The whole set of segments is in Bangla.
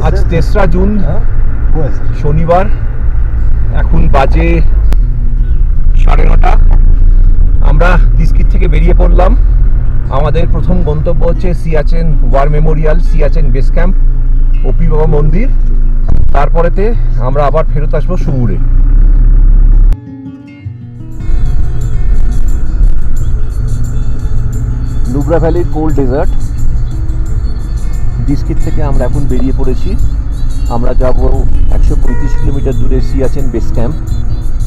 আজ 3রা জুন শনিবার, এখন বাজে 9:30। আমরা দিস্কিত থেকে বেরিয়ে পড়লাম। আমাদের প্রথম গন্তব্য হচ্ছে Siachen war memorial, Siachen base camp, OP Baba Mandir. তারপরেতে আমরা আবার ফেরত আসবো সুবুরে। নুব্রা ভ্যালির কোল্ড ডেজার্ট দিস্কিত থেকে আমরা এখন বেরিয়ে পড়েছি। আমরা যাব 135 কিলোমিটার দূরে Siachen base camp,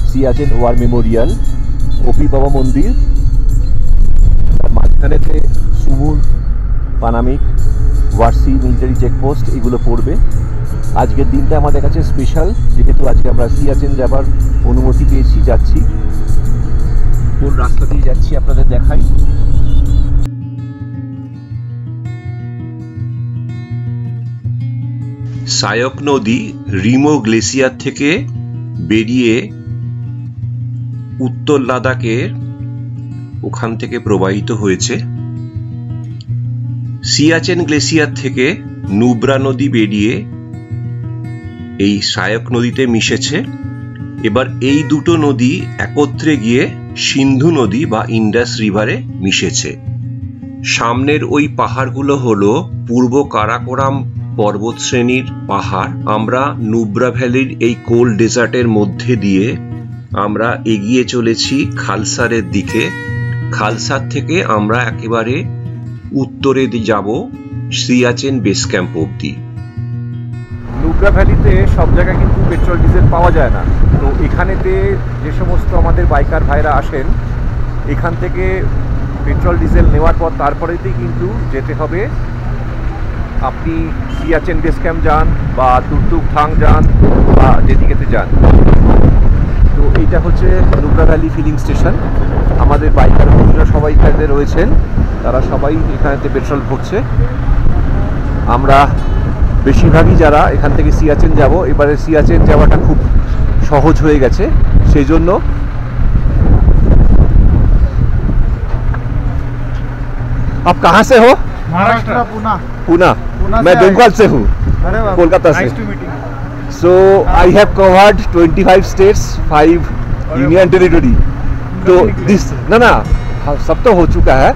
Siachen war memorial, OP Baba Mandir. মাঝখানেতে সুমুর, পানামিক, ওয়ারসি মিলিটারি চেকপোস্ট এগুলো পড়বে। আজকের দিনটা আমাদের কাছে স্পেশাল, যেহেতু আজকে আমরা সিয়াচেন যাবার অনুমতি পেয়েছি। যাচ্ছি, কোন রাস্তা দিয়ে যাচ্ছি আপনাদের দেখাই। সায়ক নদী রিমো গ্লেসিয়ার থেকে বেরিয়ে উত্তর লাদাখের ওখান থেকে প্রবাহিত হয়েছে। সিয়াচেন গ্লেসিয়ার থেকে নুব্রা নদী বেরিয়ে এই সায়ক নদীতে মিশেছে। এবার এই দুটো নদী একত্রে গিয়ে সিন্ধু নদী বা ইন্ডাস রিভারে মিশেছে। সামনের ওই পাহাড়গুলো হলো পূর্ব কারাকোরাম পর্বত শ্রেণীর পাহাড়। আমরা নুব্রা ভ্যালির এই কোল্ড ডেজার্টের মধ্যে দিয়ে আমরা এগিয়ে চলেছি খালসারের দিকে। খালসার থেকে আমরা একেবারে উত্তরে যাব সিয়াচেন বেস ক্যাম্প অবধি। নুব্রা ভ্যালিতে সব জায়গায় কিন্তু পেট্রোল ডিজেল পাওয়া যায় না। তো এখানেতে যে সমস্ত আমাদের বাইকার ভাইরা আসেন, এখান থেকে পেট্রোল ডিজেল নেওয়ার পর তারপরেতেই কিন্তু যেতে হবে। আপনি সিয়াচেন বেস ক্যাম্প যান বা তুরতুক ধাং যান বা যেদিকেতে যান। তো এইটা হচ্ছে নুব্রা ভ্যালি ফিলিং স্টেশন। আমাদের বাইকার বন্ধুরা সবাই এখানে রয়েছেন, তারা সবাই এখানেতে পেট্রোল ভরছে। আমরা বেশিরভাগই যারা এখান থেকে সিয়াচেন যাব, এবারে সিয়াচেন যাওয়াটা খুব সহজ হয়ে গেছে। সেই জন্য आप कहाँ से हो? महाराष्ट्र, पुणे। मैं बंगाल से हूँ, कोलकाता से। So I have covered 25 states, 5 union territory. तो this ना सब तो हो चुका है।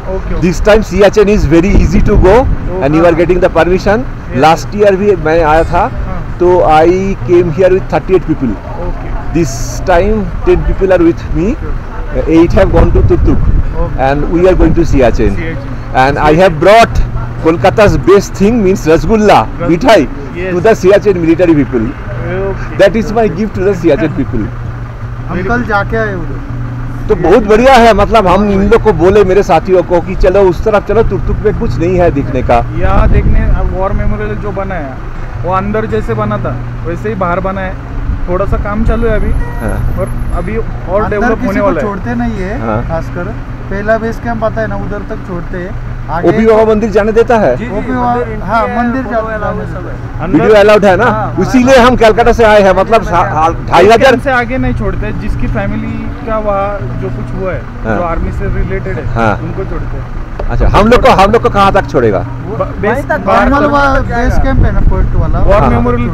This time Siachen is very easy to go and you are getting the permission. Last year भी मैं आया था, तो I came here with 38 people. This time 10 people are with me. 8 have gone to Turtuk and we are going to Siachen. And I have brought Kolkata's best thing, means Rasgulla, mithai, to the Siachen military people. That is my gift to the Siachen people. हम कल जाके आए उधर, तो बहुत बढ़िया है। मतलब हम इन लोग को बोले, मेरे साथियों को, कि चलो उस तरफ चलो, तुर्तुक में कुछ नहीं है देखने का। यहाँ देखने वॉर मेमोरियल जो बना है वो अंदर जैसे बना था वैसे ही बाहर बना है। थोड़ा सा काम चालू है अभी, और अभी और डेवलप होने वाला है। छोड़ते नहीं है, खासकर पहला बेस कैंप आता है ना, उधर तक छोड़ते हैं। ओपी बाबा मंदिर जाने देता है? हाँ, मंदिर वीडियो अलाउड है ना? इसीलिए हम कलकत्ता से आए हैं। मतलब 2500 से आगे नहीं छोड़ते। जिसकी फैमिली का वहाँ जो कुछ हुआ है, जो आर्मी से रिलेटेड है, उनको छोड़ते हैं। अच्छा, हम लोग को कहाँ तक छोड़ेगा? बेस कैंप है ना, पोर्ट वाला वॉर मेमोरियल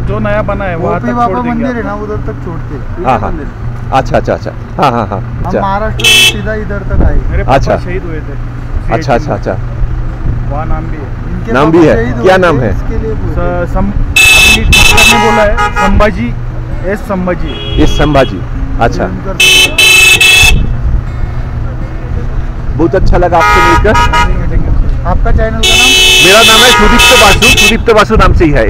जो नया बना है वहाँ तक छोड़ देंगे। मंदिर है ना, उधर तक छोड़ते हैं। अच्छा अच्छा अच्छा, हाँ हाँ हाँ। महाराष्ट्र सीधा इधर तक आए। मेरे पापा शहीद हुए थे। अच्छा अच्छा अच्छा, वहाँ नाम भी है। नाम भी है, क्या नाम है? अभी बोला है संभाजी, एस संभाजी। एस संभाजी, अच्छा। बहुत अच्छा लगा आपसे मिलकर। आपका चैनल का नाम? मेरा नाम है सुदीप्त बासु। सुदीप्त बासु नाम से ही है।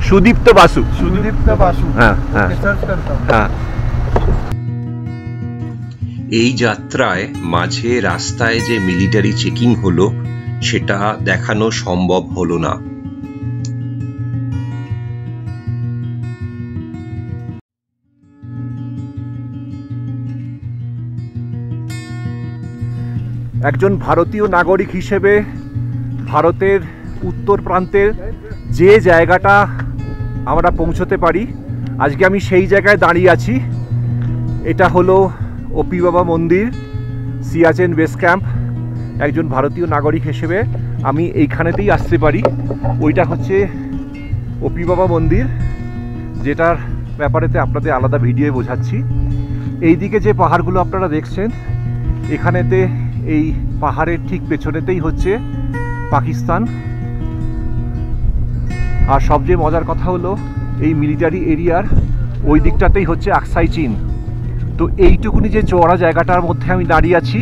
सुदीप्त बासु। सुदीप्त बासु, हाँ हाँ, सर्च करता हूँ। हाँ। এই যাত্রায় মাঝে রাস্তায় যে মিলিটারি চেকিং হলো সেটা দেখানো সম্ভব হলো না। একজন ভারতীয় নাগরিক হিসেবে ভারতের উত্তর প্রান্তের যে জায়গাটা আমরা পৌঁছতে পারি, আজকে আমি সেই জায়গায় দাঁড়িয়ে আছি। এটা হলো ওপি বাবা মন্দির, সিয়াচেন বেস ক্যাম্প। একজন ভারতীয় নাগরিক হিসেবে আমি এইখানেতেই আসতে পারি। ওইটা হচ্ছে ওপি বাবা মন্দির, যেটার ব্যাপারেতে আপনাদের আলাদা ভিডিও বোঝাচ্ছি। এইদিকে যে পাহাড়গুলো আপনারা দেখছেন, এখানেতে এই পাহাড়ের ঠিক পেছনেতেই হচ্ছে পাকিস্তান। আর সবচেয়ে মজার কথা হলো এই মিলিটারি এরিয়ার ওই দিকটাতেই হচ্ছে আকসাই চীন। তো এইটুকুনি যে চওড়া জায়গাটার মধ্যে আমি দাঁড়িয়ে আছি,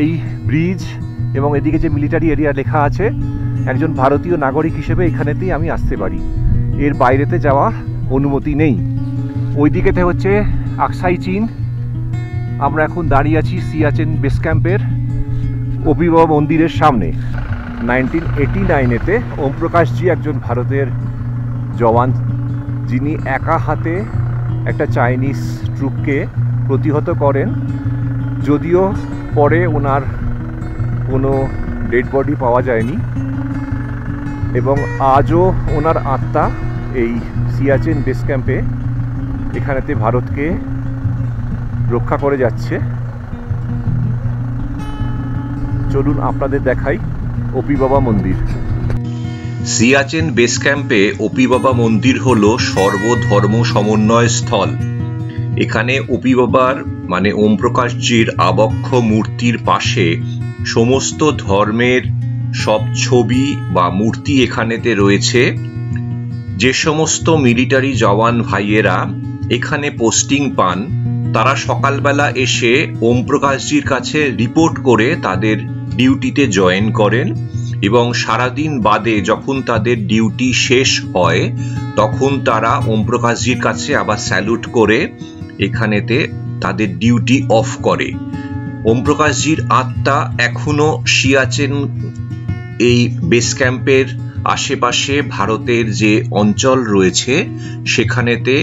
এই ব্রিজ এবং এদিকে যে মিলিটারি এরিয়া লেখা আছে, একজন ভারতীয় নাগরিক হিসেবে এখানেতেই আমি আসতে পারি, এর বাইরেতে যাওয়ার অনুমতি নেই। ওই দিকেতে হচ্ছে আকসাই চীন। আমরা এখন দাঁড়িয়ে আছি সিয়াচেন বেস ক্যাম্পের ওপি বাবা মন্দিরের সামনে। 1989-এতে ওম প্রকাশজি একজন ভারতের জওয়ান, যিনি একা হাতে একটা চাইনিজ ট্রুপকে প্রতিহত করেন। যদিও পরে ওনার কোনো ডেড বডি পাওয়া যায়নি, এবং আজও ওনার আত্মা এই সিয়াচেন বেস ক্যাম্পে এখানেতে ভারতকে রক্ষা করে যাচ্ছে। চলুন আপনাদের দেখাই ওপি বাবা মন্দির। সিয়াচেন বেস ক্যাম্পে ওপি বাবা মন্দির হল সর্বধর্ম সমন্বয় স্থল। এখানে ওপি বাবার মানে ওম প্রকাশজির আবক্ষ মূর্তির পাশে সমস্ত ধর্মের সব ছবি বা মূর্তি এখানেতে রয়েছে। যে সমস্ত মিলিটারি জওয়ান ভাইয়েরা এখানে পোস্টিং পান, তারা সকালবেলা এসে ওম প্রকাশজির কাছে রিপোর্ট করে তাদের ডিউটিতে জয়েন করেন, এবং সারাদিন বাদে যখন তাদের ডিউটি শেষ হয় তখন তারা ওম প্রকাশজির কাছে আবার স্যালুট করে এখানেতে তাদের ডিউটি অফ করে। ওম প্রকাশজির আত্মা এখনো সিয়াচেন এই বেস ক্যাম্পের আশেপাশে ভারতের যে অঞ্চল রয়েছে সেখানেতে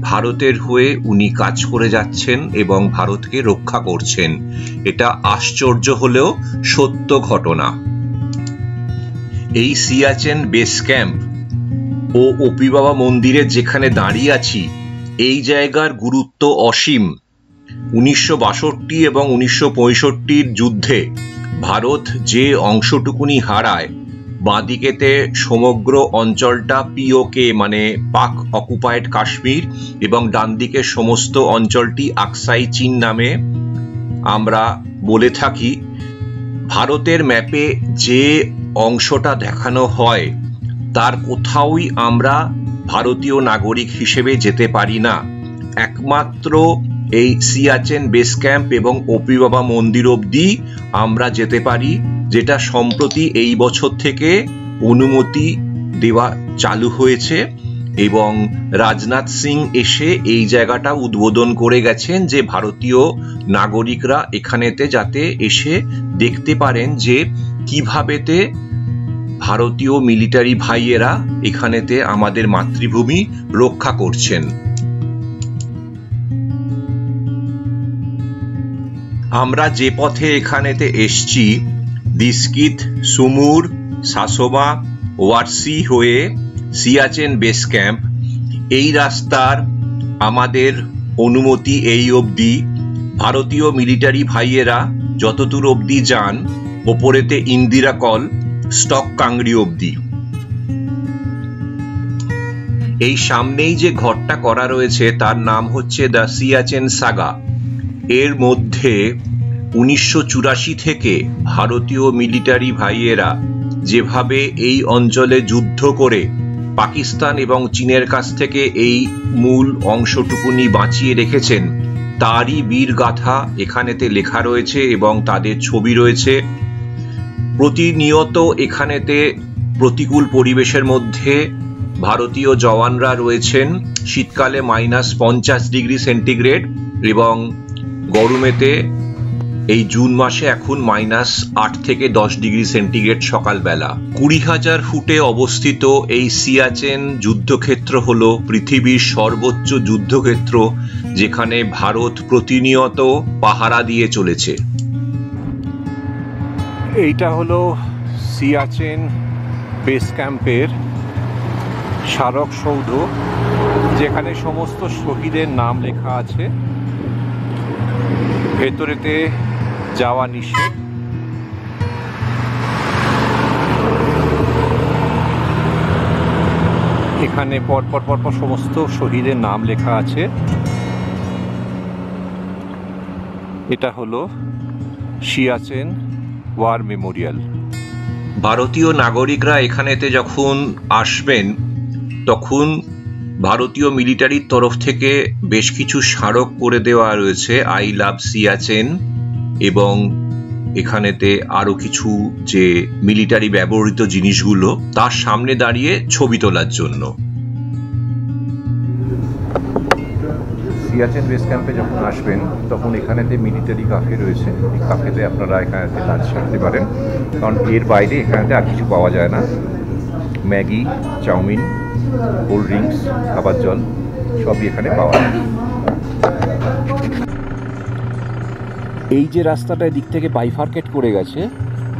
ভারতের হয়ে উনি কাজ করে যাচ্ছেন এবং ভারতকে রক্ষা করছেন। এটা আশ্চর্য হলেও সত্য ঘটনা। এই সিয়াচেন বেস ক্যাম্প ও ওপি বাবা মন্দিরে যেখানে দাঁড়িয়ে আছি, এই জায়গার গুরুত্ব অসীম। 1962 এবং 1965 যুদ্ধে ভারত যে অংশটুকুনি হারায়, বাঁদিকেতে সমগ্র অঞ্চলটা পিওকে মানে পাক অকুপায়েড কাশ্মীর, এবং ডান দিকে সমস্ত অঞ্চলটি আকসাই চীন নামে আমরা বলে থাকি। ভারতের ম্যাপে যে অংশটা দেখানো হয় তার কোথাওই আমরা ভারতীয় নাগরিক হিসেবে যেতে পারি না। একমাত্র এই সিয়াচেন বেস ক্যাম্প এবং ওপি বাবা মন্দির অবধি আমরা যেতে পারি, যেটা সম্প্রতি এই বছর থেকে অনুমতি দেওয়া চালু হয়েছে। এবং রাজনাথ সিং এসে এই জায়গাটা উদ্বোধন করে গেছেন যে ভারতীয় নাগরিকরা এখানেতে যাতে এসে দেখতে পারেন যে কিভাবেতে ভারতীয় মিলিটারি ভাইয়েরা এখানেতে আমাদের মাতৃভূমি রক্ষা করছেন। আমরা যে পথে এখানেতে এসছি, দিস্কিত, সুমুর, সাসোমা, ওয়ারসি হয়ে সিয়াচেন বেস ক্যাম্প, এই রাস্তার আমাদের অনুমতি এই অবধি। ভারতীয় মিলিটারি ভাইয়েরা যতদূর অবধি যান, ওপরেতে ইন্দিরা কল, স্টক কাংড়ি অবধি। এই সামনেই যে ঘরটা করা রয়েছে তার নাম হচ্ছে দ্য সিয়াচেন সাগা। এর মধ্যে 1984 থেকে ভারতীয় মিলিটারি ভাইয়েরা যেভাবে এই অঞ্চলে যুদ্ধ করে পাকিস্তান এবং চীনের কাছ থেকে এই মূল অংশটুকুনি বাঁচিয়ে রেখেছেন, তারই বীর গাথা এখানেতে লেখা রয়েছে এবং তাদের ছবি রয়েছে। প্রতিনিয়ত এখানেতে প্রতিকূল পরিবেশের মধ্যে ভারতীয় জওয়ানরা রয়েছেন। শীতকালে -50 ডিগ্রি সেন্টিগ্রেড এবং গরমেতে এই জুন মাসে এখন -8 থেকে 10 ডিগ্রি সেন্টিগ্রেড সকালবেলা। 20,000 ফুটে অবস্থিত এই সিয়াচেন যুদ্ধক্ষেত্র হলো পৃথিবীর সর্বোচ্চ যুদ্ধক্ষেত্র, যেখানে ভারত প্রতিনিয়ত পাহারা দিয়ে চলেছে। এইটা হলো সিয়াচেন বেস ক্যাম্পের স্মারক সৌধ, যেখানে সমস্ত শহীদের নাম লেখা আছে। ভেতরেতে যাওয়া নিষেধ। এখানে পরপর পরপর সমস্ত শহীদের নাম লেখা আছে। এটা হলো সিয়াচেন ওয়ার মেমোরিয়াল। ভারতীয় নাগরিকরা এখানেতে যখন আসবেন তখন ভারতীয় মিলিটারির তরফ থেকে বেশ কিছু স্মারক করে দেওয়া রয়েছে, আই লাভ সিয়াচেন, এবং এখানেতে আরো কিছু যে মিলিটারি ব্যবহৃত জিনিসগুলো তার সামনে দাঁড়িয়ে ছবি তোলার জন্য। সিয়াচেন বেস ক্যাম্পে যখন আসবেন তখন এখানেতে মিলিটারি কাফে রয়েছে, এই কাফেতে আপনারা এখানেতে লাঞ্চ করতে পারেন, কারণ এর বাইরে এখানেতে আর কিছু পাওয়া যায় না। ম্যাগি, চাউমিন, কোল্ড ড্রিঙ্কস, খাবার জল সবই এখানে পাওয়া যায়। এই যে রাস্তাটা দিক থেকে বাইফার্কেট করে গেছে,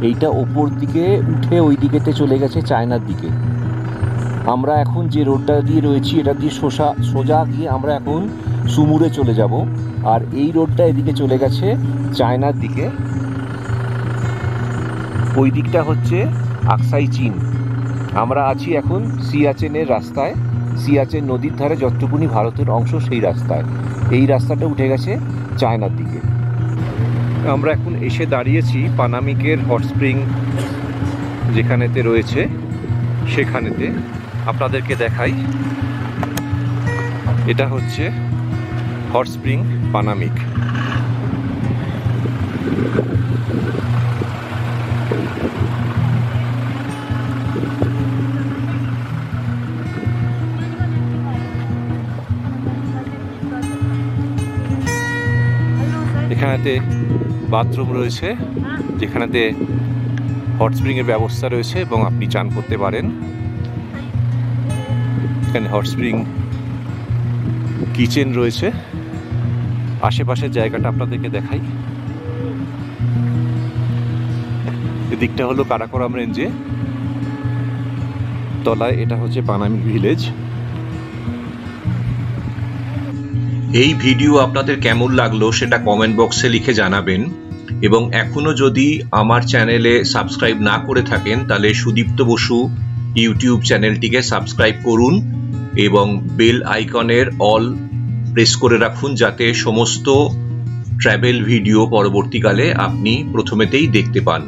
এইটা ওপর দিকে উঠে ওই দিকেতে চলে গেছে চায়নার দিকে। আমরা এখন যে রোডটা দিয়ে রয়েছি এটা দিয়ে সোজা গিয়ে আমরা এখন সুমুরে চলে যাব, আর এই রোডটা এদিকে চলে গেছে চায়নার দিকে। ওই দিকটা হচ্ছে আকসাই চীন। আমরা আছি এখন সিয়াচেনের রাস্তায়, সিয়াচেন নদীর ধারে যতটুকুনি ভারতের অংশ সেই রাস্তায়। এই রাস্তাটা উঠে গেছে চায়নার দিকে। আমরা এখন এসে দাঁড়িয়েছি পানামিকের হট স্প্রিং যেখানেতে রয়েছে সেখানেতে। আপনাদেরকে দেখাই, এটা হচ্ছে হট স্প্রিং পানামিক। এখানেতে বাথরুম রয়েছে যেখানেতে হট স্প্রিংয়ের ব্যবস্থা রয়েছে এবং আপনি চান করতে পারেন। এখানে হট স্প্রিং কিচেন রয়েছে। আশেপাশের জায়গাটা আপনাদেরকে দেখাই। এদিকটা হলো কারাকোরাম রেঞ্জে তলায়, এটা হচ্ছে পানামিক ভিলেজ। এই ভিডিও আপনাদের কেমন লাগলো সেটা কমেন্ট বক্সে লিখে জানাবেন, এবং এখনো যদি আমার চ্যানেলে সাবস্ক্রাইব না করে থাকেন তাহলে সুদীপ্ত বসু ইউটিউব চ্যানেলটিকে সাবস্ক্রাইব করুন এবং বেল আইকনের অল প্রেস করে রাখুন, যাতে সমস্ত ট্র্যাভেল ভিডিও পরবর্তীকালে আপনি প্রথমেতেই দেখতে পান।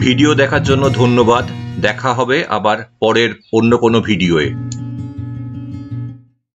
ভিডিও দেখার জন্য ধন্যবাদ। দেখা হবে আবার পরের অন্য কোনো ভিডিওয়ে।